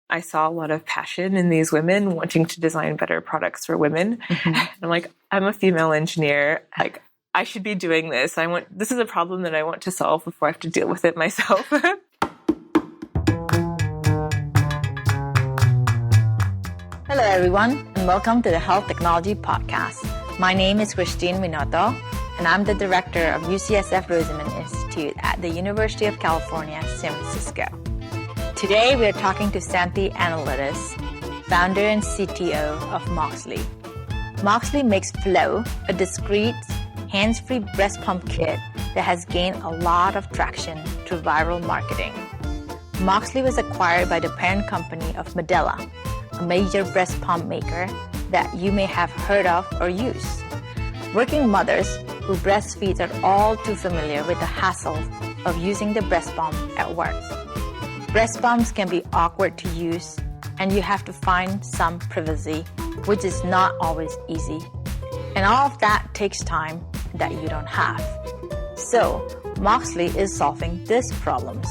I saw a lot of passion in these women wanting to design better products for women. And I'm like, I'm a female engineer. Like, I should be doing this. This is a problem that I want to solve before I have to deal with it myself. Hello, everyone, and welcome to the Health Technology Podcast. My name is Christine Minoto, and I'm the director of UCSF Rosenman Institute at the University of California, San Francisco. Today, we are talking to Santhi Analytis, founder and CTO of Moxxly. Moxxly makes Flow, a discreet, hands-free breast pump kit that has gained a lot of traction through viral marketing. Moxxly was acquired by the parent company of Medela, a major breast pump maker that you may have heard of or use. Working mothers who breastfeed are all too familiar with the hassle of using the breast pump at work. Breast pumps can be awkward to use, and you have to find some privacy, which is not always easy. And all of that takes time that you don't have. So, Moxxly is solving these problems.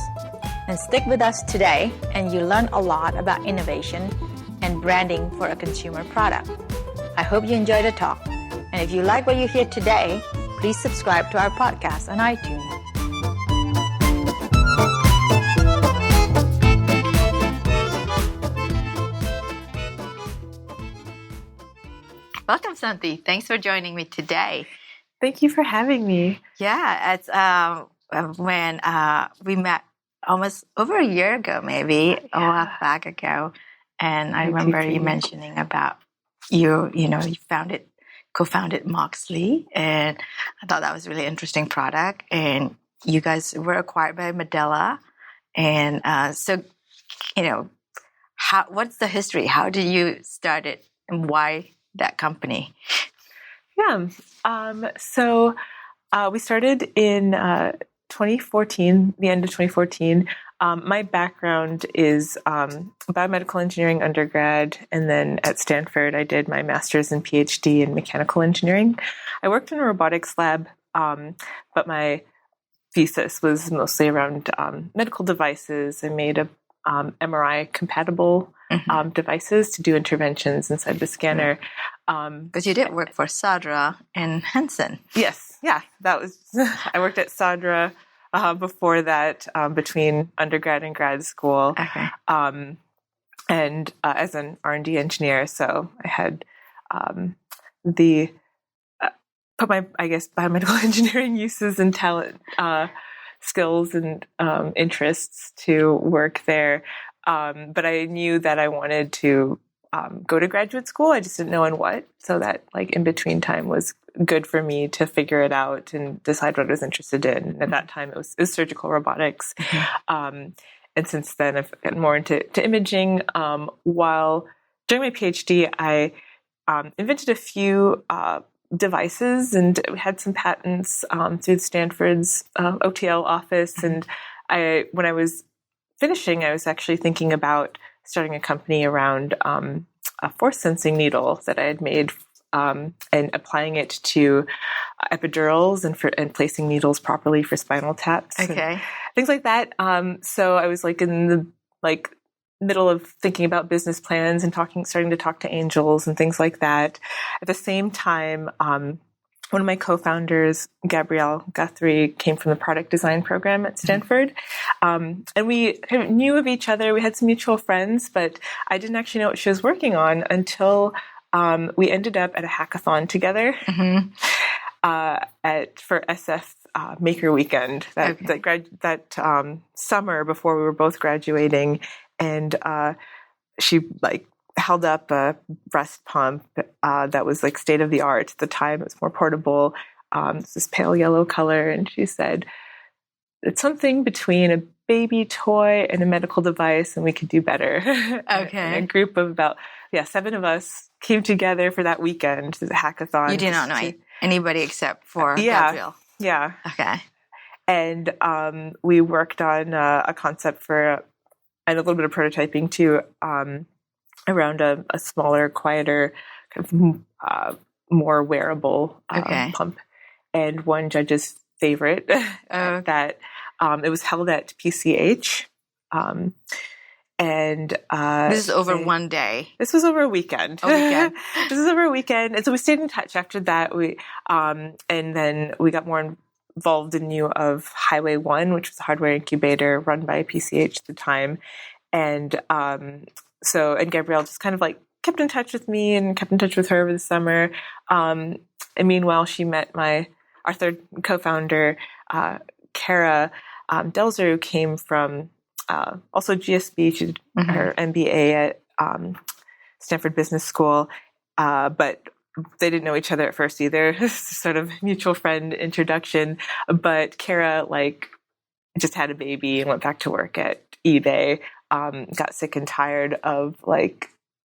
And stick with us today, and you learn a lot about innovation and branding for a consumer product. I hope you enjoy the talk. And if you like what you hear today, please subscribe to our podcast on iTunes. Welcome, Santhi. Thanks for joining me today. Thank you for having me. Yeah, it's when we met almost over a year ago, maybe, a while back ago. And I remember you mentioning about you co-founded Moxxly, and I thought that was a really interesting product. And you guys were acquired by Medela. And what's the history? How did you start it, and why that company? Yeah. So we started in 2014, the end of 2014. My background is biomedical engineering undergrad, and then at Stanford, I did my master's and PhD in mechanical engineering. I worked in a robotics lab, but my thesis was mostly around medical devices. I made MRI-compatible devices to do interventions inside the scanner. But you did work for Sadra and Hansen. Yes, yeah, that was. I worked at Sadra before that, between undergrad and grad school, and as an R&D engineer. So I had put my, biomedical engineering uses and talent, skills and interests to work there. But I knew that I wanted to go to graduate school. I just didn't know in what. So that in between time was good for me to figure it out and decide what I was interested in. And at that time, it was surgical robotics. And since then, I've gotten more into imaging. While during my PhD, I invented a few devices and had some patents through Stanford's OTL office. And when I was finishing, I was actually thinking about starting a company around a force sensing needle that I had made, and applying it to epidurals and placing needles properly for spinal taps, and things like that. So I was in the middle of thinking about business plans and starting to talk to angels and things like that. At the same time, one of my co-founders, Gabrielle Guthrie, came from the product design program at Stanford. And we kind of knew of each other. We had some mutual friends, but I didn't actually know what she was working on until we ended up at a hackathon together for SF Maker Weekend that summer before we were both graduating. And she held up a breast pump that was state of the art at the time. It was more portable. It's this pale yellow color, and she said, "It's something between a baby toy and a medical device, and we could do better." And a group of about 7 of us came together for that weekend, the hackathon. You did not know anybody except for Gabrielle. Yeah. Okay. And we worked on a concept and a little bit of prototyping too. Around a smaller, quieter, kind of more wearable pump. And one judge's favorite that it was held at PCH. And this is over one day. This was over a weekend. This was over a weekend, and so we stayed in touch after that. And then we got more involved in view of Highway 1, which was a hardware incubator run by PCH at the time. And and Gabrielle just kind of like kept in touch with me and kept in touch with her over the summer. And meanwhile, she met our third co-founder, Kara Delzer, who came from also GSB. She did her MBA at Stanford Business School, but they didn't know each other at first either. Sort of mutual friend introduction. But Kara just had a baby and went back to work at eBay. Got sick and tired of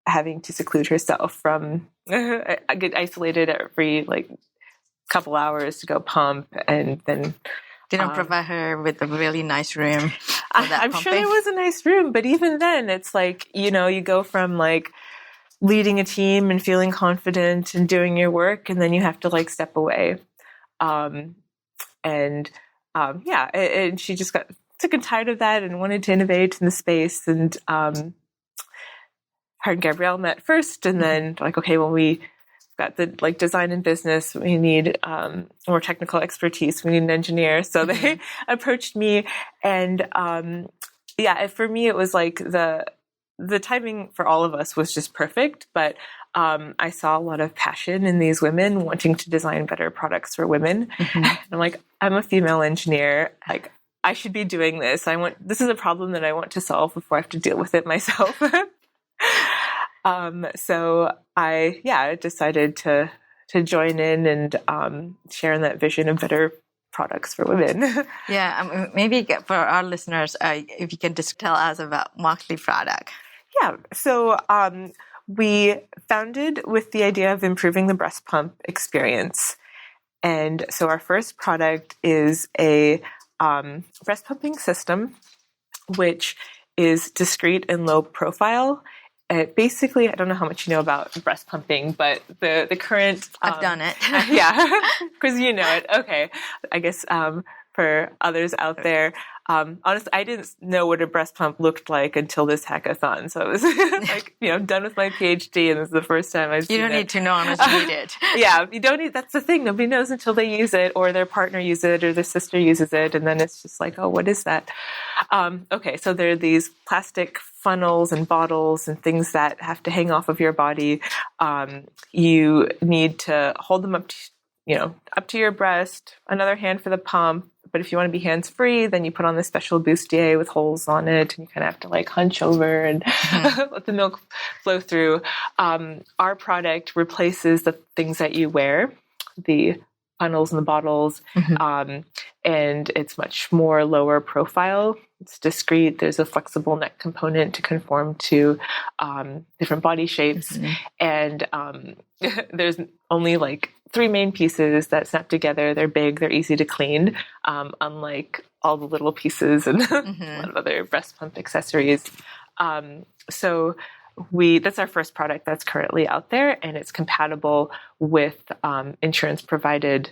having to seclude herself from get isolated every couple hours to go pump, and then they don't provide her with a really nice room. I'm sure there was a nice room, but even then, it's you go from leading a team and feeling confident and doing your work, and then you have to step away. And she just got sick and tired of that and wanted to innovate in the space. And her and Gabrielle met first, and then okay, well, we got the design and business. We need more technical expertise. We need an engineer. So they approached me, and for me it was the timing for all of us was just perfect. But I saw a lot of passion in these women wanting to design better products for women. And I'm I'm a female engineer. I should be doing this. This is a problem that I want to solve before I have to deal with it myself. So I decided to join in and share in that vision of better products for women. Maybe for our listeners, if you can just tell us about Moxxly product. Yeah, so we founded with the idea of improving the breast pump experience. And so our first product is a breast pumping system, which is discreet and low profile. Basically, I don't know how much you know about breast pumping, but the current... I've done it. Because you know it. Okay. I guess for others out there, honestly, I didn't know what a breast pump looked like until this hackathon. So I was done with my PhD, and this is the first time I've seen it. You don't need to know unless you need it. You don't need... That's the thing. Nobody knows until they use it, or their partner uses it, or their sister uses it, and then it's just oh, what is that? Okay, so there are these plastic funnels and bottles and things that have to hang off of your body. You need to hold them up to your breast, another hand for the pump. But if you want to be hands-free, then you put on this special bustier with holes on it, and you kind of have to hunch over and let the milk flow through. Our product replaces the things that you wear, the funnels and the bottles, and it's much more lower profile. It's discreet. There's a flexible neck component to conform to different body shapes, and there's only 3 main pieces that snap together. They're big. They're easy to clean, unlike all the little pieces and a lot of other breast pump accessories. So that's our first product that's currently out there, and it's compatible with insurance-provided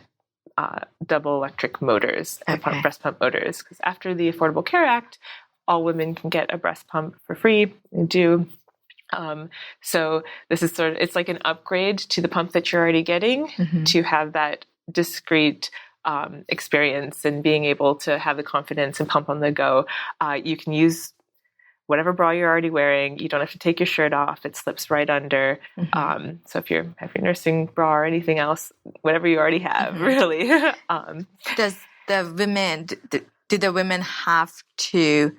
double electric motors, breast pump motors. Because after the Affordable Care Act, all women can get a breast pump for free. They do. So this is it's like an upgrade to the pump that you're already getting to have that discrete experience and being able to have the confidence and pump on the go. You can use whatever bra you're already wearing. You don't have to take your shirt off. It slips right under. So if you have your nursing bra or anything else, whatever you already have, really. Do the women have to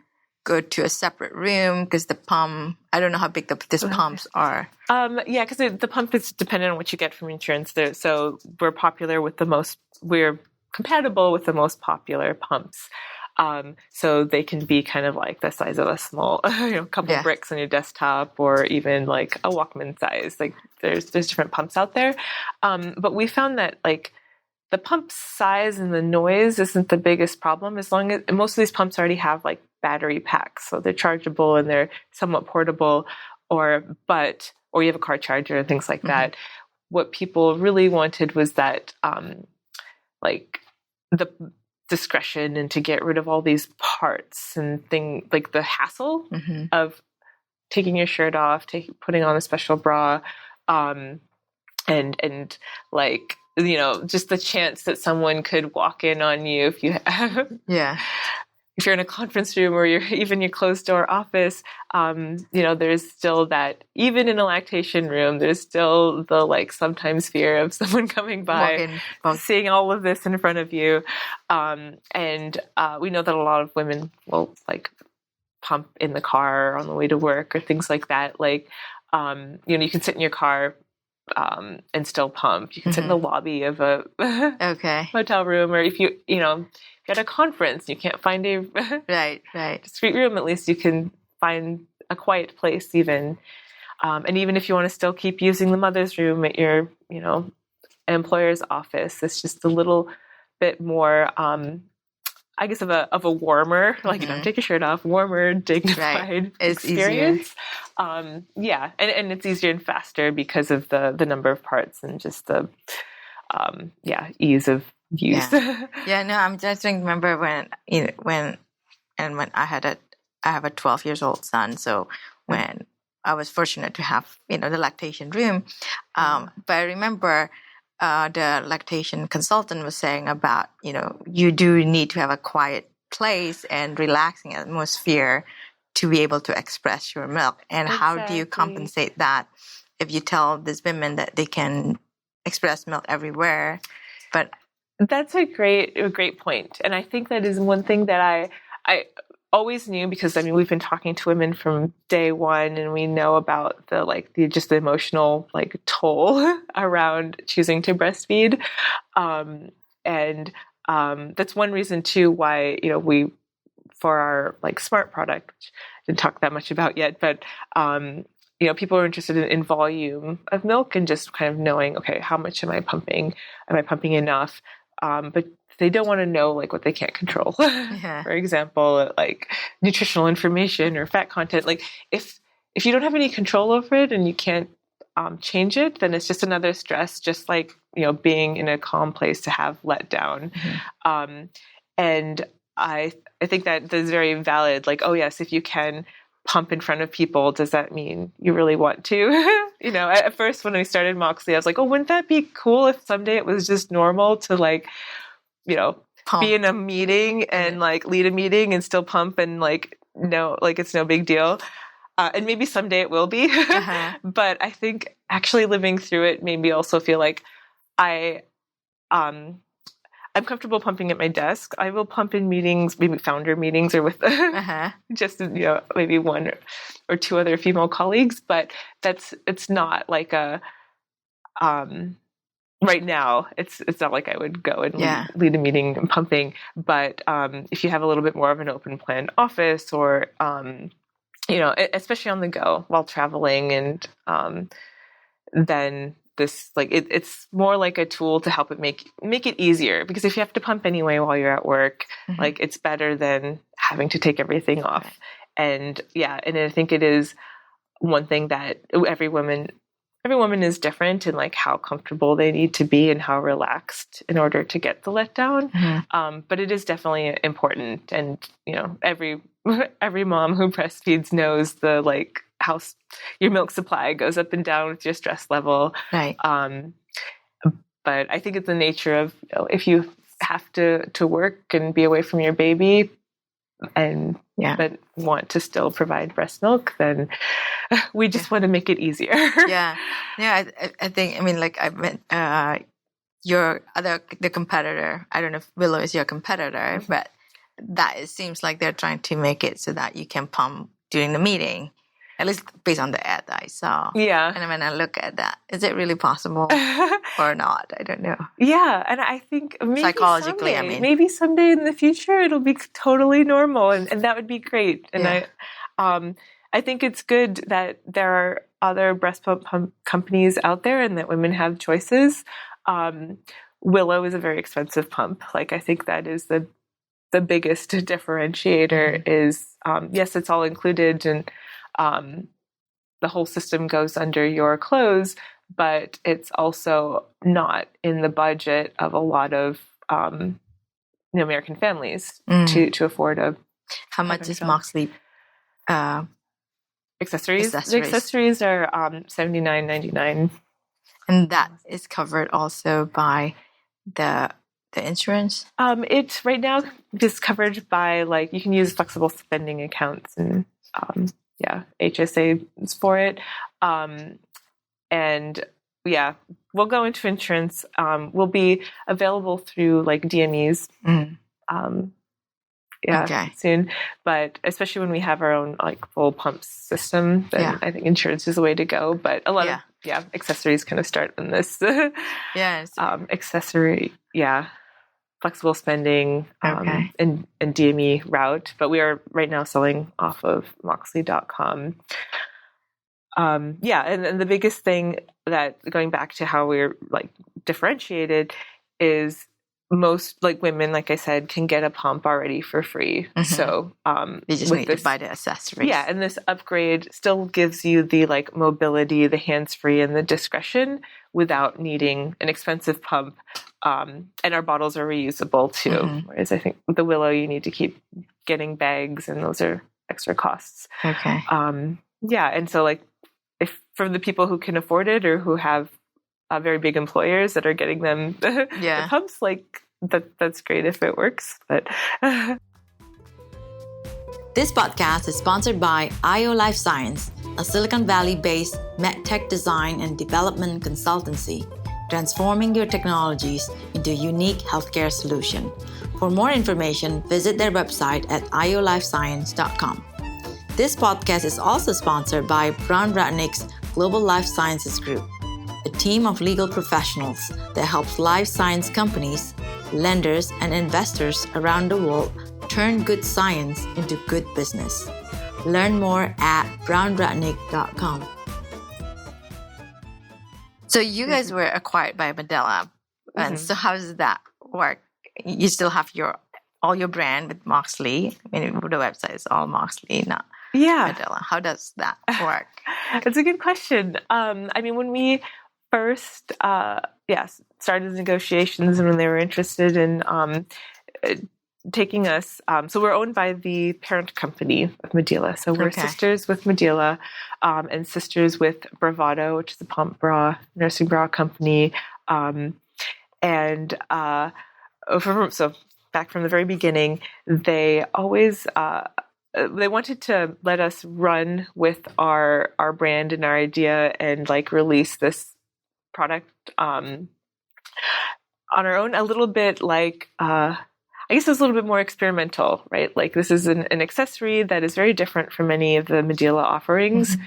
go to a separate room because the pump, I don't know how big these pumps are. Because the pump is dependent on what you get from insurance. So we're compatible with the most popular pumps. So they can be kind of the size of a small, couple of bricks on your desktop, or even a Walkman size. There's different pumps out there. But we found that the pump size and the noise isn't the biggest problem, as long as most of these pumps already have battery packs, so they're chargeable and they're somewhat portable, or you have a car charger and things like that. What people really wanted was that the discretion and to get rid of all these parts and the hassle of taking your shirt off, putting on a special bra, and like, you know, just the chance that someone could walk in on you if you have, if you're in a conference room or you're even your closed door office, you know, there's still that, even in a lactation room, there's still the like sometimes fear of someone coming by, seeing all of this in front of you. And we know that a lot of women will like pump in the car on the way to work or things like that. Like, you know, you can sit in your car and still pump. You can sit in the lobby of a hotel room, or if you know, if you're at a conference, you can't find a discreet room, at least you can find a quiet place even. And even if you want to still keep using the mother's room at your, you know, employer's office, it's just a little bit more, I guess, of a warmer, like, you don't take your shirt off, warmer, dignified experience. And it's easier and faster because of the number of parts and just the, ease of use. I'm just remember when I have a 12 years old son. So when I was fortunate to have, you know, the lactation room, but I remember the lactation consultant was saying about, you know, you do need to have a quiet place and relaxing atmosphere to be able to express your milk. And how do you compensate that if you tell these women that they can express milk everywhere? But that's a great point. And I think that is one thing that I always knew, because I mean, we've been talking to women from day one, and we know about the emotional like toll around choosing to breastfeed. And that's one reason too why, you know, we, for our like Smart product, which I didn't talk that much about yet, but you know, people are interested in volume of milk and just kind of knowing, okay, how much am I pumping? Am I pumping enough? But they don't want to know like what they can't control. For example, like nutritional information or fat content. Like if you don't have any control over it and you can't change it, then it's just another stress, just like, you know, being in a calm place to have let down. And I think that is very valid. Like, oh yes, if you can pump in front of people, does that mean you really want to? You know, at first when I started Moxxly, I was like, oh, wouldn't that be cool if someday it was just normal to like, you know, pump, be in a meeting and like lead a meeting and still pump and like, no, like it's no big deal. And maybe someday it will be. But I think actually living through it made me also feel like I'm comfortable pumping at my desk. I will pump in meetings, maybe founder meetings or with just, you know, maybe one or two other female colleagues, but it's not like a, right now it's not like I would go and lead a meeting and pumping, but if you have a little bit more of an open plan office or, you know, especially on the go while traveling, and then this, like, it's more like a tool to help it make it easier, because if you have to pump anyway while you're at work, like it's better than having to take everything off. And I think it is one thing that every woman is different in like how comfortable they need to be and how relaxed in order to get the letdown. But it is definitely important. And, you know, every mom who breastfeeds knows the like how your milk supply goes up and down with your stress level. Right. But I think it's the nature of, you know, if you have to work and be away from your baby and but want to still provide breast milk, then we just want to make it easier. I think, I mean, like I meant the competitor, I don't know if Willow is your competitor, but it seems like they're trying to make it so that you can pump during the meeting, at least based on the ad that I saw. Yeah. And when I look at that, is it really possible or not? I don't know. Yeah. And I think maybe psychologically, maybe someday in the future, it'll be totally normal, and that would be great. And I think it's good that there are other breast pump companies out there and that women have choices. Willow is a very expensive pump. Like, I think that is the biggest differentiator is, yes, it's all included, and the whole system goes under your clothes, but it's also not in the budget of a lot of American families to afford a. How much is Moxxly accessories. The accessories are $79.99. And that is covered also by the insurance? It's right now just covered by like you can use flexible spending accounts and HSA is for it. And yeah, we'll go into insurance. Will be available through like DMEs. Soon. But especially when we have our own like full pump system, then I think insurance is the way to go. But a lot of accessories kind of start in this accessory, flexible spending and DME route. But we are right now selling off of Moxxly.com. And the biggest thing that going back to how we're like differentiated is most like women, like I said, can get a pump already for free. So you just need to buy the accessories. Yeah, and this upgrade still gives you the like mobility, the hands-free, and the discretion without needing an expensive pump. And our bottles are reusable too. Whereas I think with the Willow, you need to keep getting bags, and those are extra costs. Okay. And so like if for the people who can afford it or who have very big employers that are getting them the pumps, like that's great if it works. But this podcast is sponsored by IO Life Science, a Silicon Valley-based medtech design and development consultancy, transforming your technologies into a unique healthcare solution. For more information, visit their website at iolifescience.com. This podcast is also sponsored by Brown Ratnick's Global Life Sciences Group, a team of legal professionals that helps life science companies, lenders, and investors around the world turn good science into good business. Learn more at brownratnick.com. So you guys were acquired by Medela. And so how does that work? You still have all your brand with Moxxly. I mean, the website is all Moxxly, not Medela. How does that work? That's a good question. I mean, when we first started negotiations and when they were interested in taking us, so we're owned by the parent company of Medela. So we're sisters with Medela and sisters with Bravado, which is a pump bra, nursing bra company. So back from the very beginning, they always they wanted to let us run with our brand and our idea and like release this product on our own, a little bit like I guess it was a little bit more experimental, right? Like this is an accessory that is very different from any of the Medela offerings.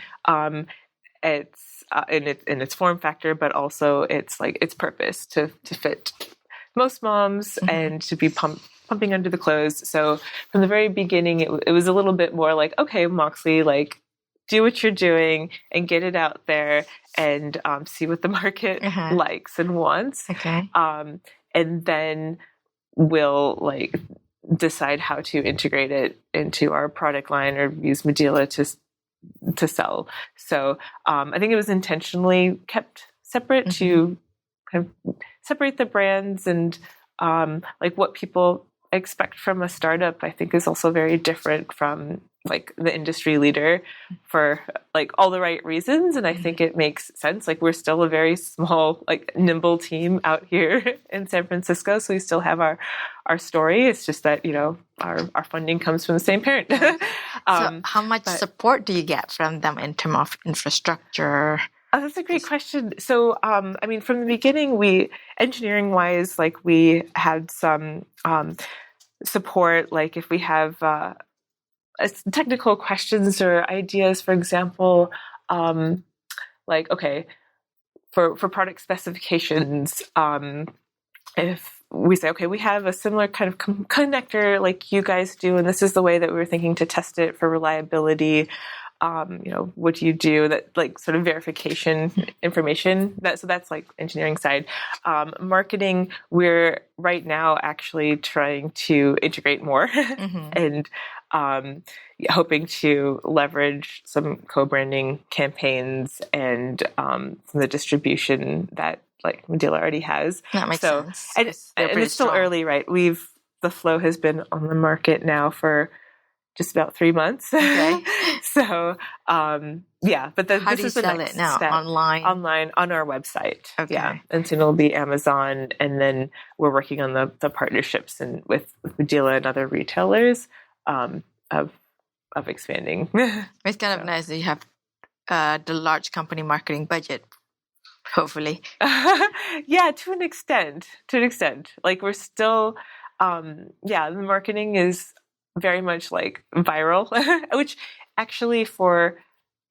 It's in its form factor, but also it's like its purpose to fit most moms and to be pumping under the clothes. So from the very beginning, it was a little bit more like, okay, Moxxly, like do what you're doing and get it out there and see what the market likes and wants. Okay. And then we'll like decide how to integrate it into our product line or use Medela to sell. So I think it was intentionally kept separate to kind of separate the brands and like what people expect from a startup, I think is also very different from like the industry leader for like all the right reasons. And I think it makes sense. Like we're still a very small, like nimble team out here in San Francisco. So we still have our story. It's just that, you know, our funding comes from the same parent. So how much support do you get from them in terms of infrastructure? Oh, that's a great question. So, I mean, from the beginning, engineering-wise, like we had some support. Like if we have technical questions or ideas, for example, like okay, for product specifications, if we say okay, we have a similar kind of connector like you guys do, and this is the way that we were thinking to test it for reliability. You know, what do you do that like sort of verification information so that's like engineering side. Marketing, we're right now actually trying to integrate more and hoping to leverage some co-branding campaigns and some of the distribution that like Medela already has. That makes sense. And it's still early, right? The Flow has been on the market now for just about 3 months. Okay. So, but how this do you is the sell next it now? step. Online on our website. Okay. Yeah. And soon it'll be Amazon. And then we're working on the partnerships and with Medela and other retailers of expanding. It's kind of nice that you have the large company marketing budget, hopefully. Yeah, to an extent. Like we're still, the marketing is very much like viral, which actually for,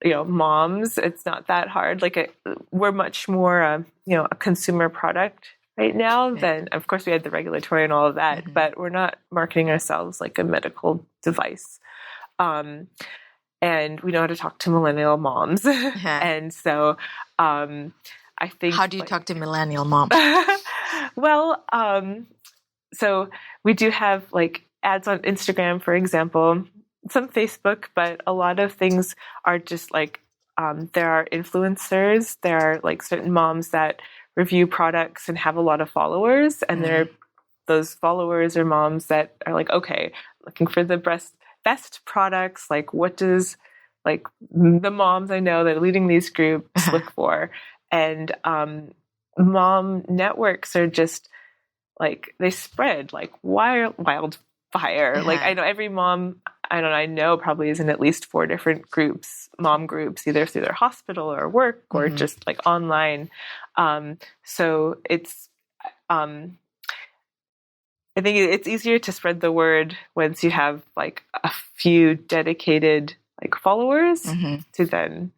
moms, it's not that hard. Like we're much more, a consumer product right now than, of course, we had the regulatory and all of that, but we're not marketing ourselves like a medical device. And we know how to talk to millennial moms. And so, I think. How do you talk to millennial moms? Well, so we do have like ads on Instagram, for example, some Facebook, but a lot of things are just like, there are influencers, there are like certain moms that review products and have a lot of followers. And there are those followers or moms that are like, okay, looking for the best products. Like what does like the moms I know that are leading these groups look for? And mom networks are just like, they spread like wildfire. Like I know every mom, I know probably is in at least 4 different groups, mom groups, either through their hospital or work or just like online. So it's, I think it's easier to spread the word once you have like a few dedicated like followers to then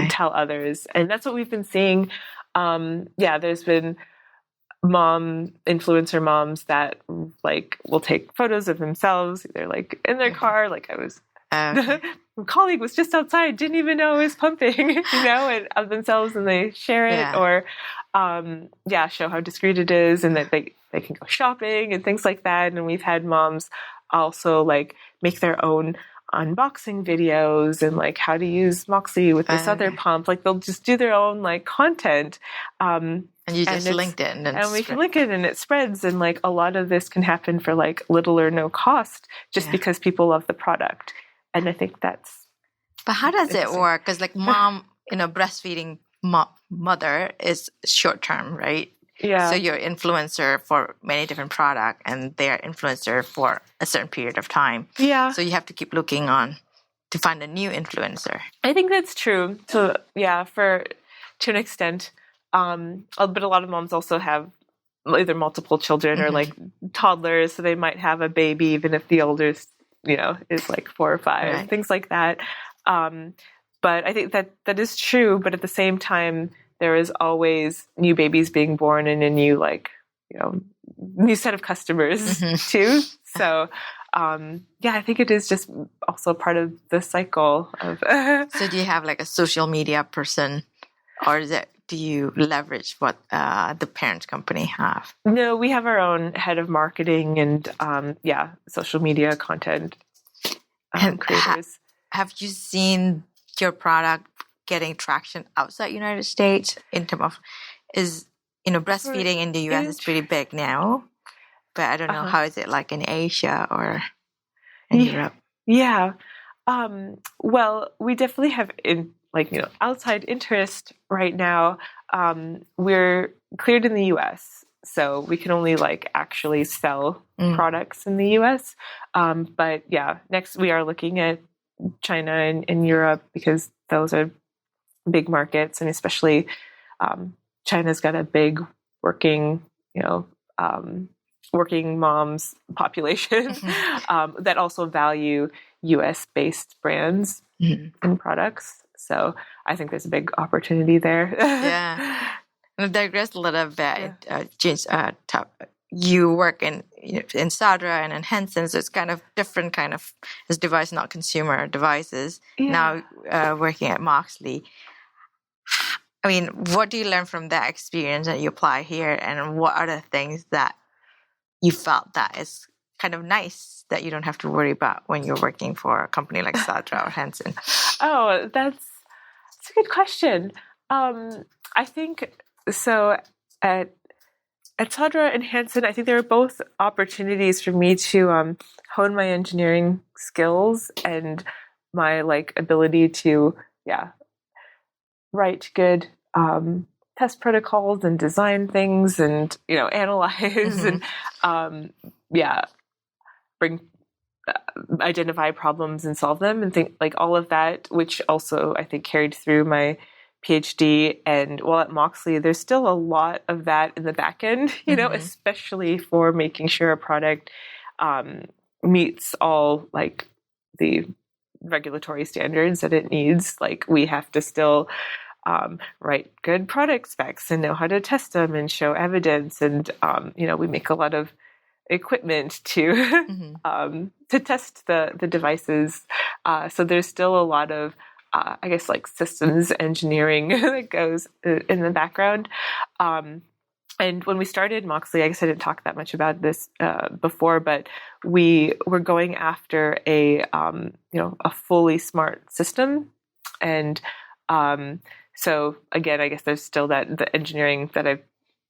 tell others. And that's what we've been seeing. There's been influencer moms that like will take photos of themselves, either like in their car, like I was, my colleague was just outside, didn't even know it was pumping, and of themselves, and they share it or, show how discreet it is and that they can go shopping and things like that. And we've had moms also like make their own unboxing videos and like how to use Moxxly with this other pump. Like they'll just do their own like content. And you just linked it. And we can link it and it spreads. And like a lot of this can happen for like little or no cost just because people love the product. And I think that's... But how does it work? Because like mom, breastfeeding mother is short term, right? Yeah. So you're influencer for many different products and they're influencer for a certain period of time. Yeah. So you have to keep looking on to find a new influencer. I think that's true. So to an extent. But a lot of moms also have either multiple children or like toddlers. So they might have a baby, even if the oldest, is like 4 or 5, things like that. But I think that is true. But at the same time, there is always new babies being born and a new, like, new set of customers too. So, I think it is just also part of the cycle of. So do you have like a social media person, or do you leverage what the parent company have? No, we have our own head of marketing and social media content creators. Have you seen your product getting traction outside United States in terms of breastfeeding in the US is pretty big now, but I don't know how is it like in Asia or in Europe? Yeah. Well, we definitely have outside interest right now. We're cleared in the US, so we can only like actually sell products in the US. But next we are looking at China and Europe because those are big markets, and especially China's got a big working moms population that also value US-based brands and products. So I think there's a big opportunity there. And digress a little bit. You work in Sadra and in Hansen, so it's kind of different kind of device, not consumer devices. Now working at Moxxly. I mean, what do you learn from that experience that you apply here, and what are the things that you felt that is kind of nice that you don't have to worry about when you're working for a company like Sadra or Hansen? Oh, that's a good question. I think so at Sadra and Hansen, I think there are both opportunities for me to hone my engineering skills and my like ability to, write good test protocols and design things and, analyze and, bring, identify problems and solve them and think like all of that, which also I think carried through my PhD. And while at Moxxly, there's still a lot of that in the back end, especially for making sure a product meets all like the regulatory standards that it needs. Like we have to still write good product specs and know how to test them and show evidence. And, we make a lot of equipment to to test the devices. So there's still a lot of, I guess, like systems engineering that goes in the background. And when we started Moxxly, I guess I didn't talk that much about this before, but we were going after a fully smart system. And so again, I guess there's still the engineering that I've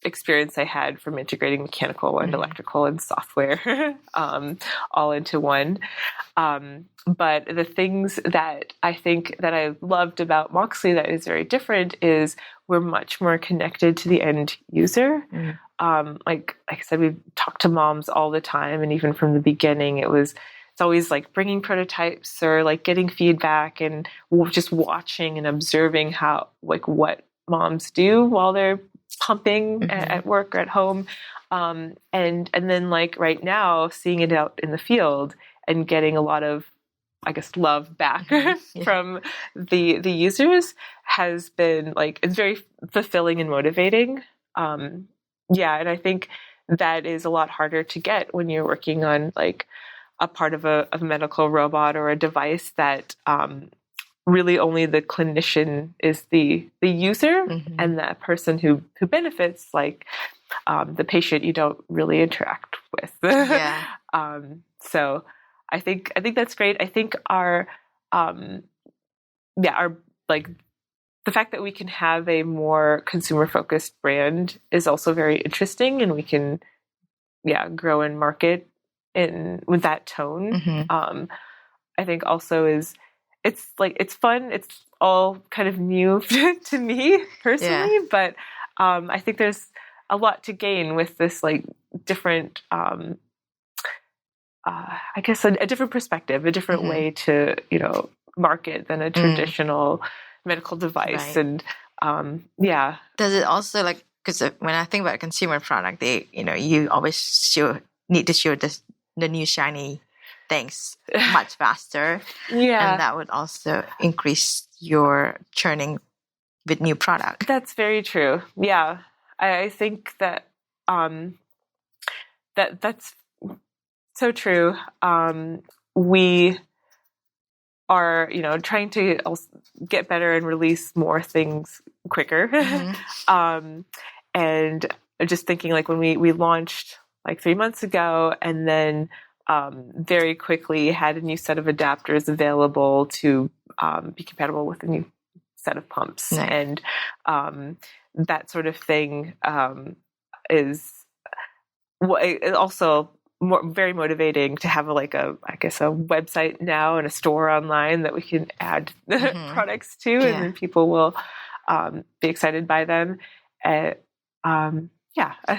experience I had from integrating mechanical and electrical and software all into one. But the things that I think that I loved about Moxxly that is very different is we're much more connected to the end user. Like I said, we've talked to moms all the time. And even from the beginning, it's always like bringing prototypes or like getting feedback and just watching and observing how, like what moms do while they're pumping at work or at home. And then like right now, seeing it out in the field and getting a lot of, I guess, love back from the users has been like, it's very fulfilling and motivating. And I think that is a lot harder to get when you're working on like a part of a medical robot or a device that really only the clinician is the user and that person who benefits, like the patient, you don't really interact with. So I think that's great. I think our like the fact that we can have a more consumer focused brand is also very interesting, and we can grow and market in with that tone. I think also it's fun. It's all kind of new to me personally, but I think there's a lot to gain with this like different, I guess a different perspective, a different way to, market than a traditional medical device. And Does it also like, because when I think about a consumer product, they, you always need to show the new shiny things much faster. And that would also increase your churning with new product. That's very true. Yeah. I think that that's so true. We are, trying to also get better and release more things quicker. And just thinking like when we launched like 3 months ago, and then very quickly had a new set of adapters available to be compatible with a new set of pumps. And that sort of thing is also very motivating to have a website now and a store online that we can add products to, and then people will be excited by them.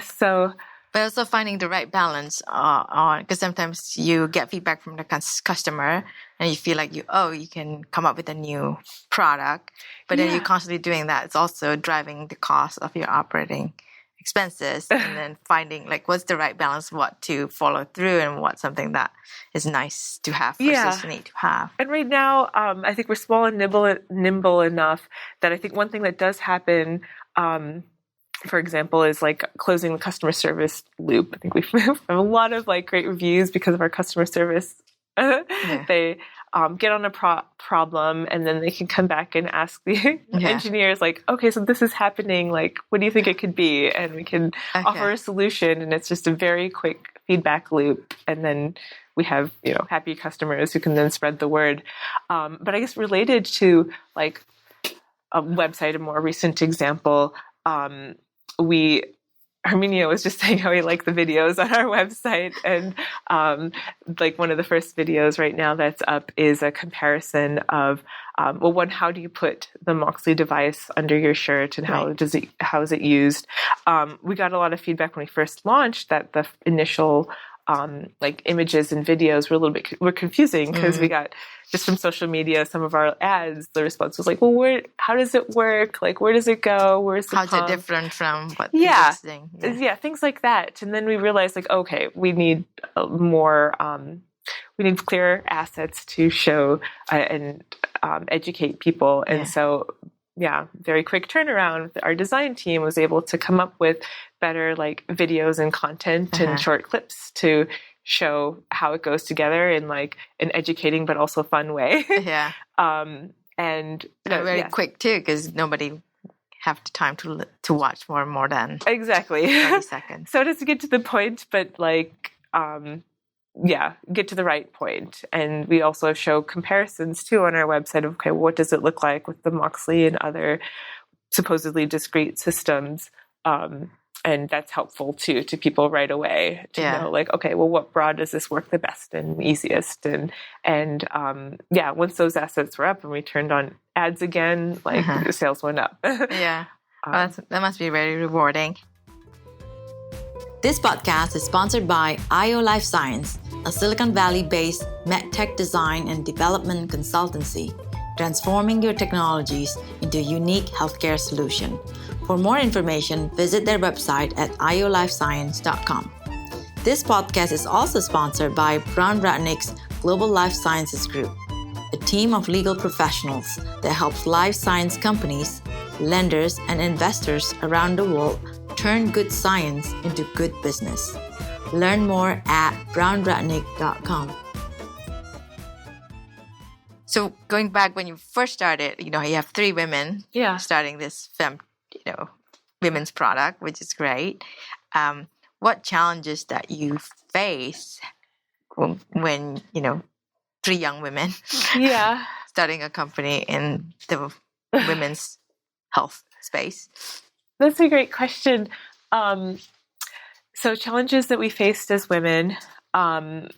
So. But also finding the right balance on, because sometimes you get feedback from the customer and you feel like you can come up with a new product, but then you're constantly doing that. It's also driving the cost of your operating expenses, and then finding like what's the right balance, what to follow through, and what's something that is nice to have versus need to have. And right now, I think we're small and nimble enough that I think one thing that does happen, for example, is like closing the customer service loop. I think we have a lot of like great reviews because of our customer service. They get on a problem, and then they can come back and ask the engineers like, okay, so this is happening. Like, what do you think it could be? And we can offer a solution, and it's just a very quick feedback loop. And then we have, happy customers who can then spread the word. But I guess related to like a website, a more recent example, we Arminio was just saying how he liked the videos on our website. And like one of the first videos right now that's up is a comparison of, one, how do you put the Moxxly device under your shirt and how is it used? We got a lot of feedback when we first launched that the initial like images and videos were confusing because we got just from social media, some of our ads, the response was like, well, how does it work? Like, where does it go? Where's the How's it different from what yeah. thing? Yeah, things like that. And then we realized like, okay, we need more, we need clear assets to show and educate people. And so, very quick turnaround. Our design team was able to come up with better like videos and content and short clips to show how it goes together in like an educating but also fun way. And very quick too, because nobody have the time to watch more than exactly 30 seconds. So it has to get to the point, but like get to the right point. And we also show comparisons too on our website of, okay, what does it look like with the Moxxly and other supposedly discrete systems? And that's helpful too to people right away to know like, okay, well, what broad does this work the best and easiest? And once those assets were up and we turned on ads again, like the sales went up. That must be very rewarding. This podcast is sponsored by IO Life Science, a Silicon Valley-based medtech design and development consultancy, transforming your technologies into a unique healthcare solution. For more information, visit their website at iolifescience.com. This podcast is also sponsored by Brown Ratnick's Global Life Sciences Group, a team of legal professionals that helps life science companies, lenders, and investors around the world turn good science into good business. Learn more at brownratnick.com. So going back when you first started, you have 3 women starting this women's product, which is great. What challenges that you face when 3 young women starting a company in the women's health space? That's a great question. So challenges that we faced as women, right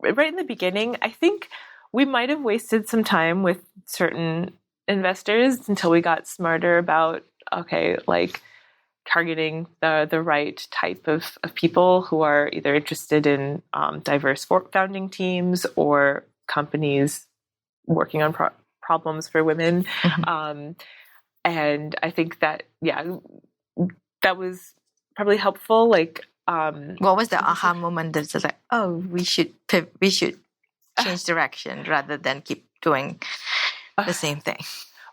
in the beginning, I think we might have wasted some time with certain investors until we got smarter about, like targeting the right type of people who are either interested in diverse founding teams or companies working on problems for women. And I think that, that was probably helpful. Like, what was the aha moment that's like, oh, we should change direction rather than keep doing the same thing?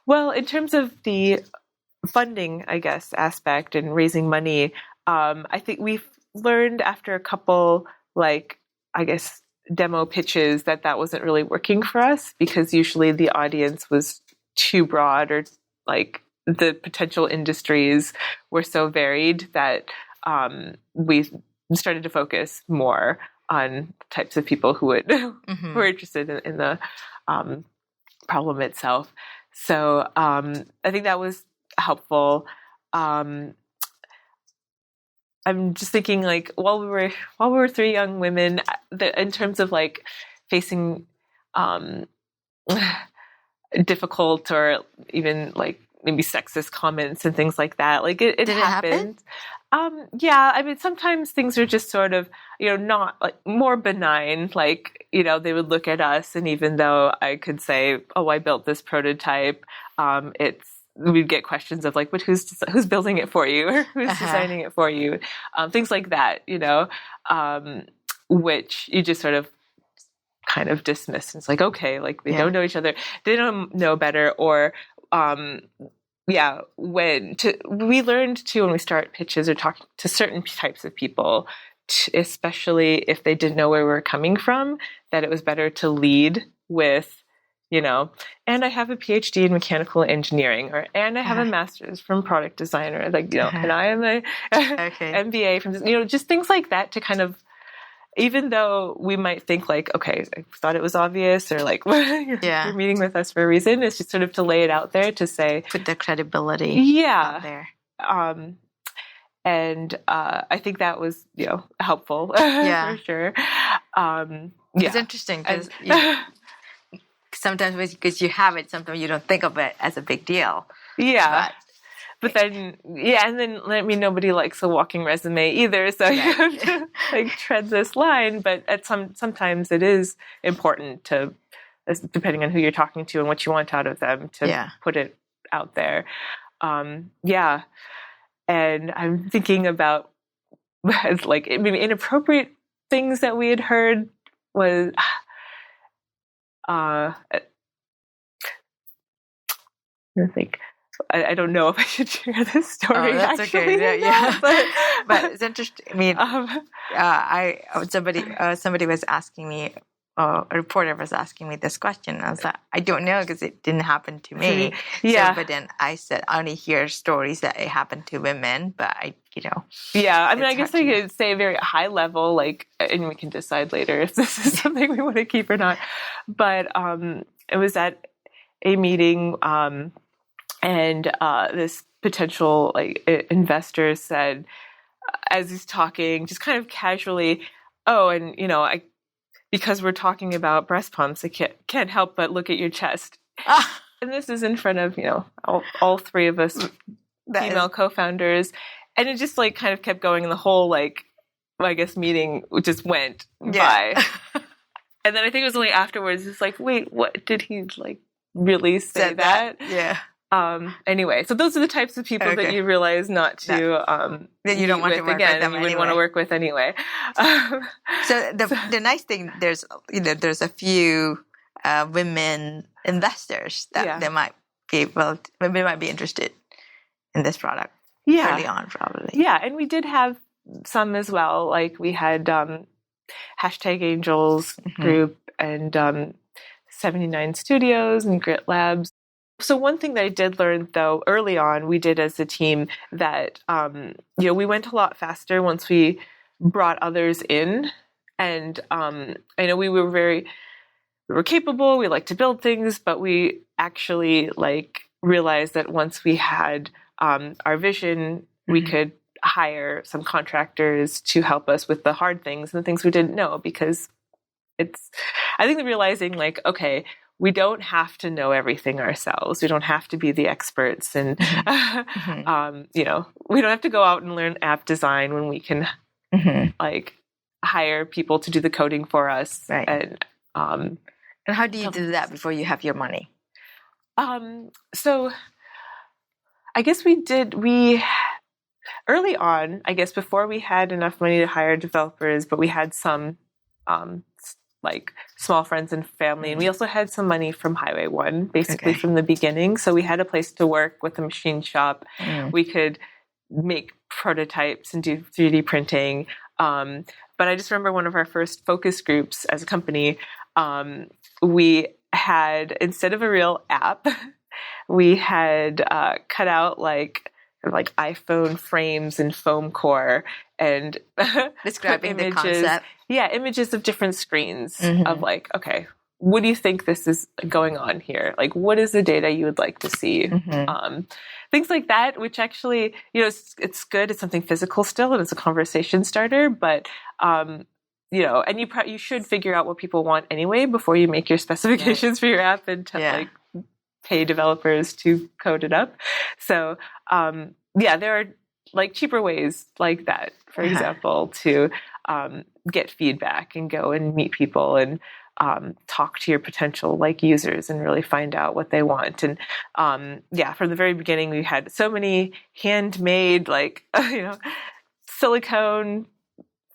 Well, in terms of the funding, I guess, aspect and raising money, I think we've learned after a couple, demo pitches that wasn't really working for us because usually the audience was too broad or like the potential industries were so varied that we started to focus more on types of people who would who were interested in the problem itself. So I think that was helpful. I'm just thinking like while we were 3 young women, in terms of like facing difficult or even like maybe sexist comments and things like that. Like it happened. I mean, sometimes things are just sort of, not like more benign. Like, they would look at us and even though I could say, oh, I built this prototype, we'd get questions of like, but who's building it for you or who's designing it for you? Things like that, which you just sort of kind of dismiss. And it's like, okay, like they don't know each other. They don't know better or, we learned too when we start pitches or talk to certain types of people, especially if they didn't know where we were coming from, that it was better to lead with, and I have a PhD in mechanical engineering, and I have a master's from product designer, and I am a MBA from, just things like that to kind of, even though we might think like, okay, I thought it was obvious or like, you're meeting with us for a reason. It's just sort of to lay it out there to say. Put the credibility out there. And I think that was, helpful for sure. It's interesting because sometimes because you have it, sometimes you don't think of it as a big deal. Yeah. But then, and then nobody likes a walking resume either. So you have to tread this line. But sometimes it is important to, depending on who you're talking to and what you want out of them, to put it out there. And I'm thinking about maybe inappropriate things that we had heard was, I think, I don't know if I should share this story. Oh, that's actually, okay. But it's interesting. I mean, somebody was asking me. A reporter was asking me this question. I was like, I don't know because it didn't happen to me. But then I said, I only hear stories that it happened to women, but I guess I could say a very high level, and we can decide later if this is something we want to keep or not. But it was at a meeting, and this potential investor said, as he's talking, just kind of casually, "Oh, and because we're talking about breast pumps, I can't help but look at your chest." And this is in front of, all three of us female co-founders. And it just kind of kept going, and the whole meeting just went by. And then I think it was only afterwards, it's wait, what did he really say that? Yeah. Anyway, so those are the types of people that you realize not to that you don't want to work with them. You wouldn't want to work with anyway. So the nice thing, there's a few women investors that they might be interested in this product early on, probably. Yeah, and we did have some as well. We had #Angels group and 79 Studios and Grit Labs. So one thing that I did learn, though, early on, we did as a team that, we went a lot faster once we brought others in. And I know we were capable. We liked to build things, but we actually realized that once we had our vision, we could hire some contractors to help us with the hard things and the things we didn't know, because I think realizing okay, we don't have to know everything ourselves. We don't have to be the experts, and we don't have to go out and learn app design when we can hire people to do the coding for us. Right. And how do you do that before you have your money? So I guess we early on, I guess before we had enough money to hire developers, but we had some small friends and family. And we also had some money from Highway 1, basically from the beginning. So we had a place to work with a machine shop. We could make prototypes and do 3D printing. But I just remember one of our first focus groups as a company, we had, instead of a real app, we had cut out iPhone frames and foam core and describing the concept. Yeah, images of different screens of okay, what do you think this is going on here? What is the data you would like to see? Things like that, which actually, it's good. It's something physical still, and it's a conversation starter. But and you should figure out what people want anyway before you make your specifications for your app and pay developers to code it up. So there are cheaper ways like that, for example, to get feedback and go and meet people and talk to your potential users and really find out what they want. And from the very beginning, we had so many handmade silicone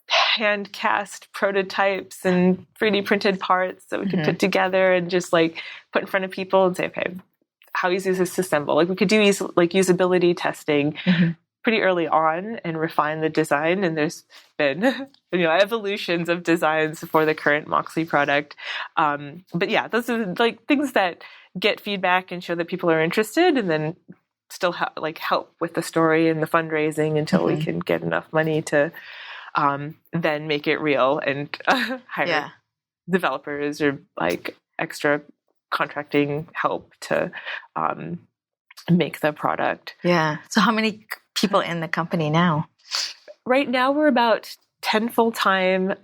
hand cast prototypes and 3D printed parts that we could put together and just put in front of people and say, okay, how easy is this to assemble? We could do usability testing pretty early on and refine the design. And there's been, evolutions of designs for the current Moxxly product. But yeah, those are things that get feedback and show that people are interested, and then still help with the story and the fundraising until we can get enough money to then make it real and hire developers or extra contracting help to make the product. Yeah. So how many people in the company now? right now we're about 10 full-time.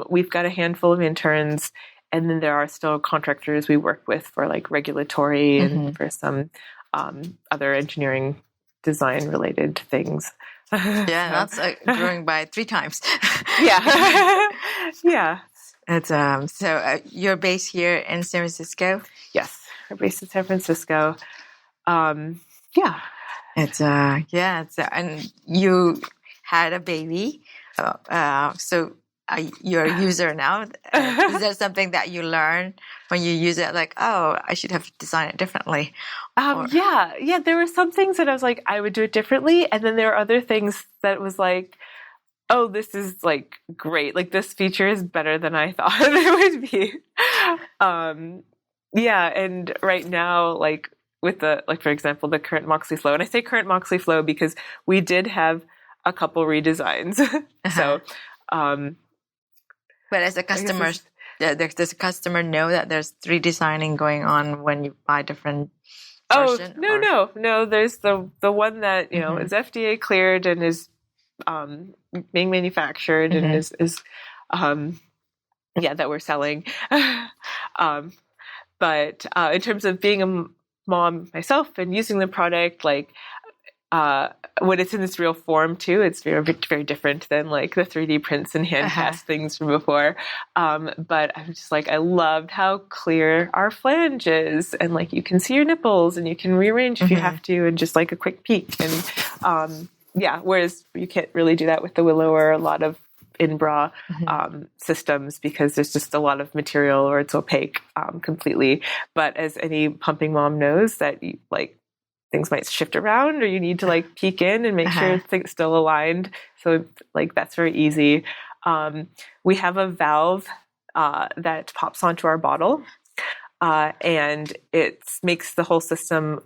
We've got a handful of interns, and then there are still contractors we work with for like regulatory and for some other engineering design related things. Yeah, that's growing by 3 times. Yeah. Yeah. It's you're based here in San Francisco? Yes, we're based in San Francisco. Yeah. It's and you had a baby. So you're a user now. Is there something that you learn when you use it? Like, oh, I should have designed it differently. Yeah. There were some things that I was like, I would do it differently. And then there are other things that was like, oh, this is like great. Like this feature is better than I thought it would be. Yeah. And right now, like with for example, the current Moxxly flow, and I say current Moxxly flow because we did have a couple redesigns. So, but as a customer, does the customer know that there's redesigning going on when you buy different version? No. There's the one that, is FDA cleared and is being manufactured and is that we're selling. But in terms of being a mom myself and using the product, like when it's in this real form too, it's very, very different than like the 3D prints and hand cast things from before. But I'm just like, I loved how clear our flange is, and like you can see your nipples and you can rearrange if you have to, and just like a quick peek. And whereas you can't really do that with the Willow or a lot of in-bra systems because there's just a lot of material or it's opaque completely. But as any pumping mom knows, that like things might shift around or you need to like peek in and make sure things still aligned. So like that's very easy. We have a valve that pops onto our bottle. And it makes the whole system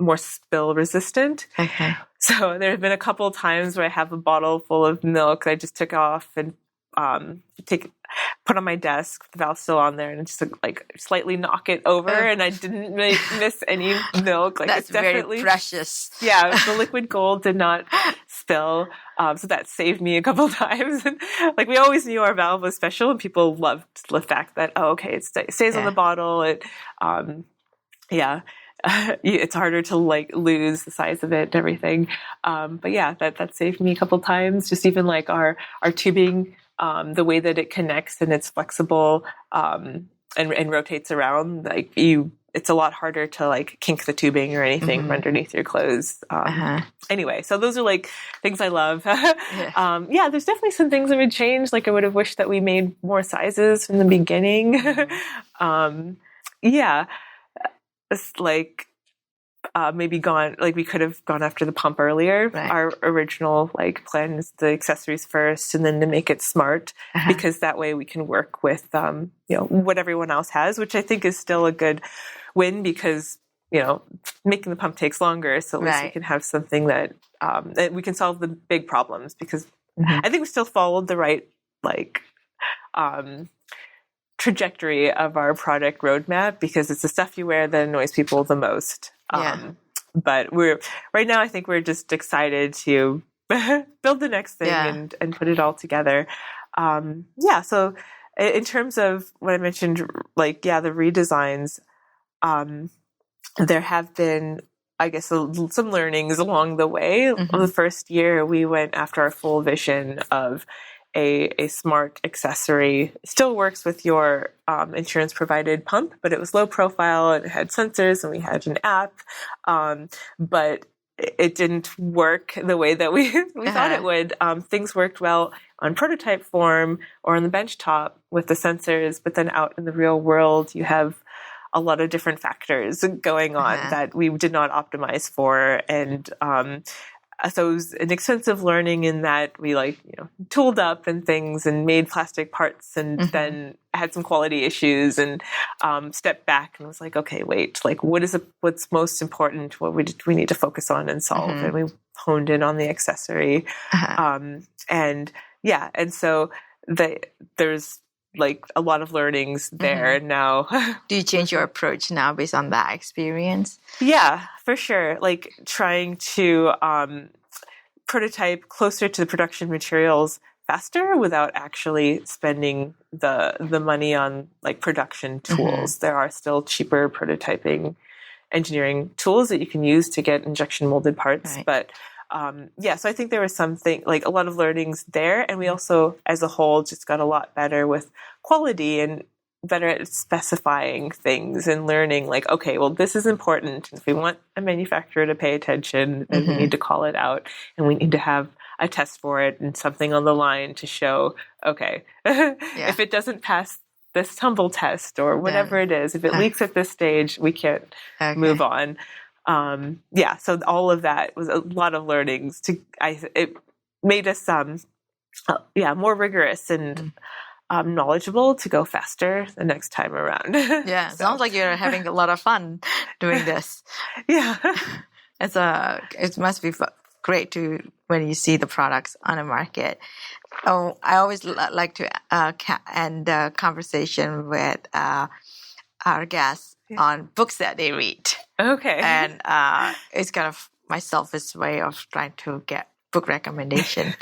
more spill resistant. Okay. So there have been a couple of times where I have a bottle full of milk that I just took off and put on my desk, the valve's still on there, and just like slightly knock it over, and I didn't miss any milk. Like that's it's definitely very precious. Yeah, the liquid gold did not spill, so that saved me a couple of times. And like we always knew our valve was special, and people loved the fact that it stays on the bottle. It's harder to like lose the size of it and everything. But yeah, that saved me a couple of times. Just even like our tubing. The way that it connects and it's flexible and rotates around, like it's a lot harder to like kink the tubing or anything from underneath your clothes. Anyway, so those are like things I love. There's definitely some things I would change. Like I would have wished that we made more sizes from the beginning. It's like maybe we could have gone after the pump earlier. Right. Our original like plan is the accessories first and then to make it smart because that way we can work with what everyone else has, which I think is still a good win because making the pump takes longer, so at least we can have something that we can solve the big problems because I think we still followed the right like trajectory of our product roadmap because it's the stuff you wear that annoys people the most. But right now I think we're just excited to build the next thing and put it all together. So in terms of what I mentioned, like, the redesigns, there have been, I guess, some learnings along the way. The first year we went after our full vision of a smart accessory. It still works with your insurance provided pump, but it was low profile and it had sensors and we had an app. But it didn't work the way that we thought it would. Things worked well on prototype form or on the benchtop with the sensors, but then out in the real world, you have a lot of different factors going on that we did not optimize for. And so it was an extensive learning in that we tooled up and things and made plastic parts and then had some quality issues and stepped back and was like, okay, wait, what's most important? What do we need to focus on and solve? And we honed in on the accessory. And so there's a lot of learnings there now. Do you change your approach now based on that experience? Yeah, for sure. Trying to prototype closer to the production materials faster without actually spending the money on like production tools. There are still cheaper prototyping engineering tools that you can use to get injection molded parts. Right. But so I think there was something like a lot of learnings there. And we also, as a whole, just got a lot better with quality and better at specifying things and learning like, okay, well, this is important. If we want a manufacturer to pay attention, then we need to call it out and we need to have a test for it and something on the line to show, okay, if it doesn't pass this tumble test or whatever it is, if it leaks at this stage, we can't move on. So all of that was a lot of learnings. It made us more rigorous and knowledgeable to go faster the next time around. Sounds like you're having a lot of fun doing this. It must be great when you see the products on the market. Oh, I always like to end the conversation with our guests on books that they read. Okay. And it's kind of my selfish way of trying to get book recommendation.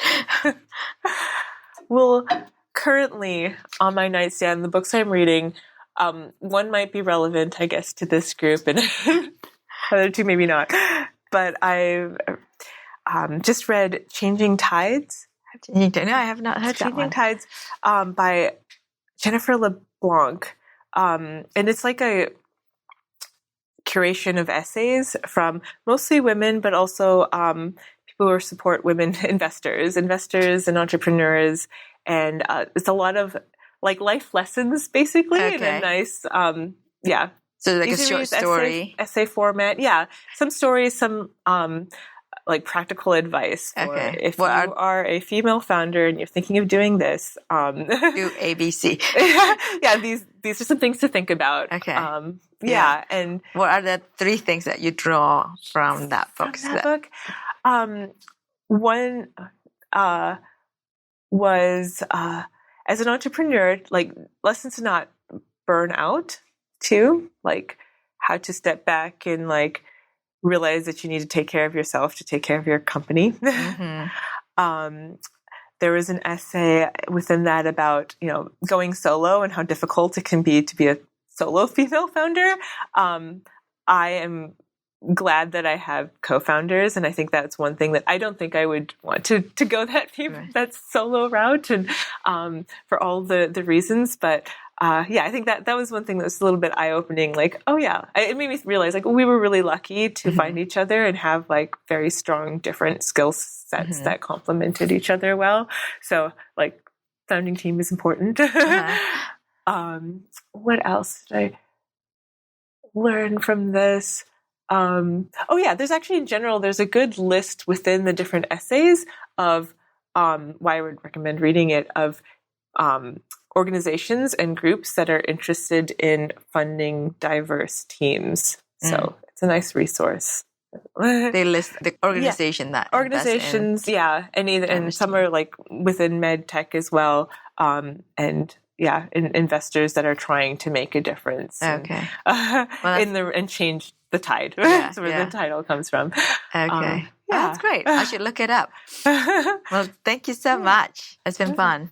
Well, currently on my nightstand, the books I'm reading, one might be relevant, I guess, to this group, and other two maybe not. But I've just read Changing Tides. No, I have not heard that one. Changing Tides by Jennifer LeBlanc. And it's like a curation of essays from mostly women, but also people who support women investors and entrepreneurs. And it's a lot of like life lessons, basically, in a nice, So like a short story. Essay format. Yeah. Some stories, some like practical advice for if you are a female founder and you're thinking of doing this. Do ABC. These are some things to think about. Okay. And what are the 3 things that you draw from that book? One was as an entrepreneur, like lessons to not burn out too, like how to step back and like realize that you need to take care of yourself to take care of your company. There was an essay within that about, going solo and how difficult it can be to be a solo female founder. I am glad that I have co-founders, and I think that's one thing that I don't think I would want to go that solo route, and for all the reasons. But I think that was one thing that was a little bit eye-opening. Like, it made me realize like we were really lucky to find each other and have like very strong different skill sets that complemented each other well. So like founding team is important. What else did I learn from this? There's actually in general, there's a good list within the different essays of why I would recommend reading it, of organizations and groups that are interested in funding diverse teams. So it's a nice resource. They list the organization that organizations, and some are like within med tech as well, and investors that are trying to make a difference. Okay, and change the tide. That's where the title comes from. Okay, that's great. I should look it up. Well, thank you so much. It's been fun.